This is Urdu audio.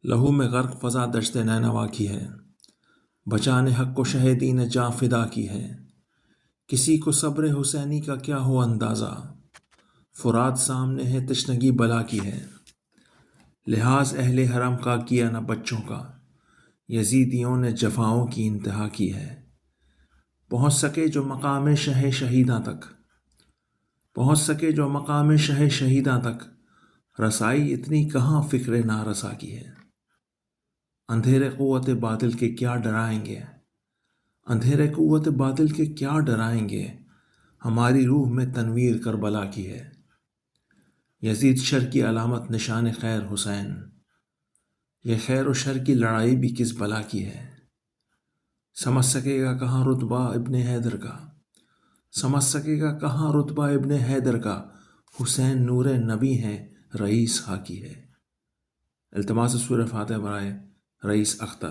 لہو میں غرق فضا دشت نینوا کی ہے، بچانے حق کو شہیدی نے جاں فدا کی ہے۔ کسی کو صبر حسینی کا کیا ہو اندازہ، فرات سامنے ہے تشنگی بلا کی ہے۔ لحاظ اہل حرم کا کیا نہ بچوں کا، یزیدیوں نے جفاؤں کی انتہا کی ہے۔ پہنچ سکے جو مقام شہ شہیداں تک، پہنچ سکے جو مقام شہ شہیداں تک، رسائی اتنی کہاں فکر نارسا کی ہے۔ اندھیرے قوت باطل کے کیا ڈرائیں گے، اندھیرے قوت باطل کے کیا ڈرائیں گے، ہماری روح میں تنویر کربلا کی ہے۔ یزید شر کی علامت نشان خیر حسین، یہ خیر و شر کی لڑائی بھی کس بلا کی ہے۔ سمجھ سکے گا کہاں رتبہ ابن حیدر کا، سمجھ سکے گا کہاں رتبہ ابن حیدر کا، حسین نور نبی ہے رئیس حاکی ہے۔ التماس سورہ فاتحہ برائے رئیس اختر۔